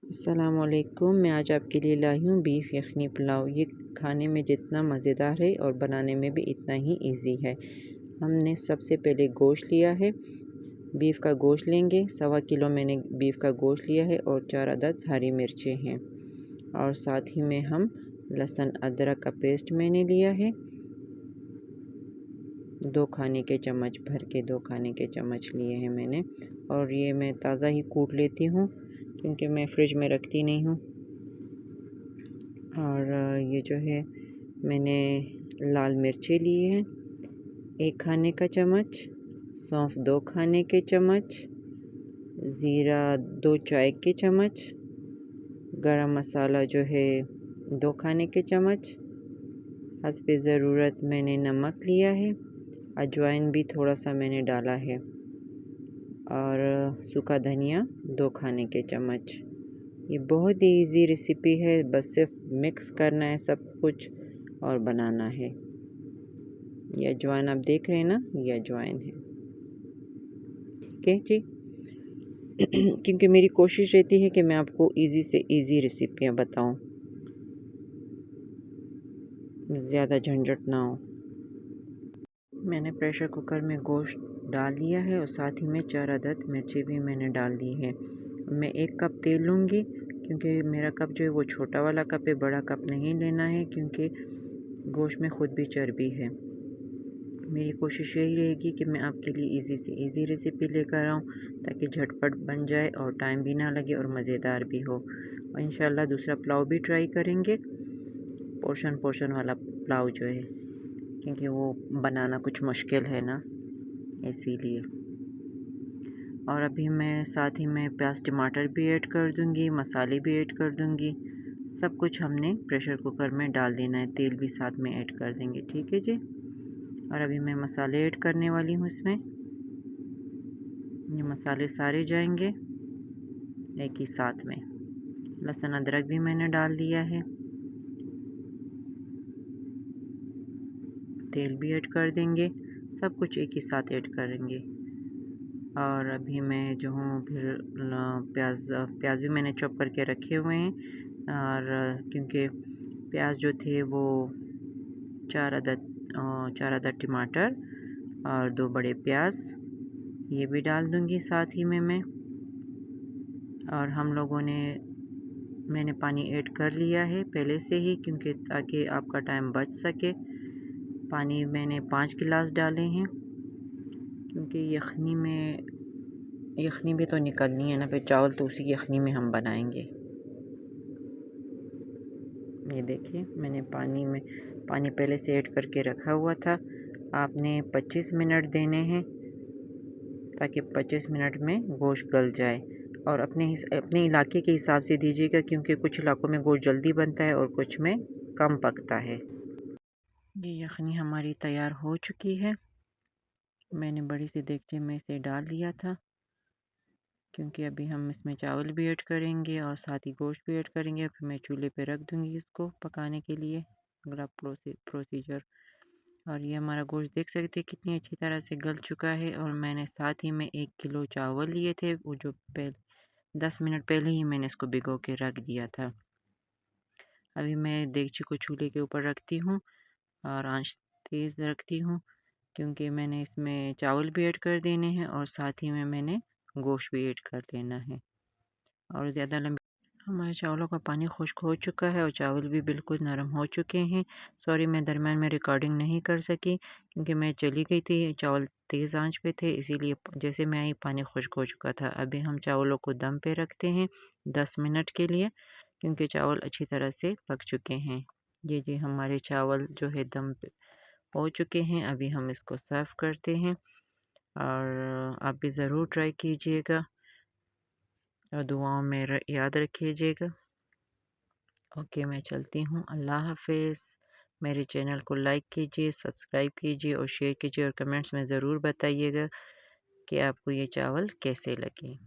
अस्सलामुअलैकुम। मैं आज आपके लिए लाई हूँ बीफ यखनी पुलाव। ये खाने में जितना मज़ेदार है और बनाने में भी इतना ही इजी है। हमने सबसे पहले गोश्त लिया है, बीफ का गोश्त लेंगे। 1.25 किलो मैंने बीफ का गोश्त लिया है और 4 अदद हरी मिर्चें हैं और साथ ही में हम लहसुन अदरक का पेस्ट मैंने लिया है 2 खाने के चम्मच भर के 2 खाने के चम्मच लिए हैं मैंने। और ये मैं ताज़ा ही कूट लेती हूँ क्योंकि मैं फ्रिज में रखती नहीं हूँ। और ये जो है मैंने लाल मिर्चें लिए हैं 1 खाने का चम्मच, सौंफ 2 खाने के चम्मच, ज़ीरा 2 चाय के चम्मच, गरम मसाला जो है 2 खाने के चम्मच, हस्बे ज़रूरत मैंने नमक लिया है, अजवाइन भी थोड़ा सा मैंने डाला है और सूखा धनिया 2 खाने के चम्मच। ये बहुत ही इजी रेसिपी है, बस सिर्फ मिक्स करना है सब कुछ और बनाना है। ये अजवाइन आप देख रहे हैं ना, ये अजवाइन है, ठीक है जी। क्योंकि मेरी कोशिश रहती है कि मैं आपको इजी से इजी रेसिपियाँ बताऊं, ज़्यादा झंझट ना हो। मैंने प्रेशर कुकर में गोश्त डाल दिया है और साथ ही में 4 अदद मिर्ची भी मैंने डाल दी है। मैं 1 कप तेल लूँगी क्योंकि मेरा कप जो है वो छोटा वाला कप है, बड़ा कप नहीं लेना है क्योंकि गोश्त में ख़ुद भी चर्बी है। मेरी कोशिश यही रहेगी कि मैं आपके लिए इजी से इजी रेसिपी लेकर आऊँ ताकि झटपट बन जाए और टाइम भी ना लगे और मज़ेदार भी हो। और इंशाल्लाह दूसरा पुलाव भी ट्राई करेंगे, पोर्शन वाला पुलाव जो है, क्योंकि वो बनाना कुछ मुश्किल है ना, इसीलिए। और अभी मैं साथ ही में प्याज टमाटर भी ऐड कर दूंगी, मसाले भी ऐड कर दूंगी। सब कुछ हमने प्रेशर कुकर में डाल देना है, तेल भी साथ में ऐड कर देंगे, ठीक है जी। और अभी मैं मसाले ऐड करने वाली हूँ इसमें। ये मसाले सारे जाएंगे एक ही साथ में। लहसुन अदरक भी मैंने डाल दिया है, तेल भी ऐड कर देंगे, सब कुछ एक ही साथ ऐड करेंगे। और अभी मैं जो हूँ फिर प्याज भी मैंने चॉप करके रखे हुए हैं। और क्योंकि प्याज जो थे वो 4 अदद टमाटर और 2 बड़े प्याज ये भी डाल दूंगी साथ ही में मैं। और हम लोगों ने मैंने पानी ऐड कर लिया है पहले से ही, क्योंकि ताकि आपका टाइम बच सके। पानी मैंने 5 गिलास डाले हैं क्योंकि यखनी भी तो निकलनी है ना, फिर चावल तो उसी यखनी में हम बनाएंगे। ये देखिए मैंने पानी पहले से ऐड करके रखा हुआ था। आपने 25 मिनट देने हैं ताकि 25 मिनट में गोश्त गल जाए। और अपने इलाके के हिसाब से दीजिएगा क्योंकि कुछ इलाकों में गोश्त जल्दी बनता है और कुछ में कम पकता है। ये यखनी हमारी तैयार हो चुकी है। मैंने बड़ी सी देगची में इसे डाल दिया था क्योंकि अभी हम इसमें चावल भी ऐड करेंगे और साथ ही गोश्त भी ऐड करेंगे। फिर मैं चूल्हे पे रख दूंगी इसको पकाने के लिए, अगला प्रोसीजर। और ये हमारा गोश्त देख सकते हैं कितनी अच्छी तरह से गल चुका है। और मैंने साथ ही में 1 किलो चावल लिए थे, वो जो 10 मिनट पहले ही मैंने इसको भिगो के रख दिया था। अभी मैं देगची को चूल्हे के ऊपर रखती हूँ और आंच तेज़ रखती हूँ क्योंकि मैंने इसमें चावल भी ऐड कर देने हैं और साथ ही में मैंने गोश्त भी ऐड कर लेना है। और ज़्यादा लंबी हमारे चावलों का पानी खुश्क हो चुका है और चावल भी बिल्कुल नरम हो चुके हैं। सॉरी मैं दरम्यान में रिकॉर्डिंग नहीं कर सकी क्योंकि मैं चली गई थी, चावल तेज़ आंच पे थे, इसीलिए जैसे मैं आई पानी खुश्क हो चुका था। अभी हम चावलों को दम पे रखते हैं 10 मिनट के लिए क्योंकि चावल अच्छी तरह से पक चुके हैं। ये हमारे चावल जो है दम पे हो चुके हैं। अभी हम इसको सर्व करते हैं और आप भी ज़रूर ट्राई कीजिएगा और दुआओं में याद रखिएगा। ओके मैं चलती हूँ, अल्लाह हाफिज़। मेरे चैनल को लाइक कीजिए, सब्सक्राइब कीजिए और शेयर कीजिए और कमेंट्स में ज़रूर बताइएगा कि आपको ये चावल कैसे लगे।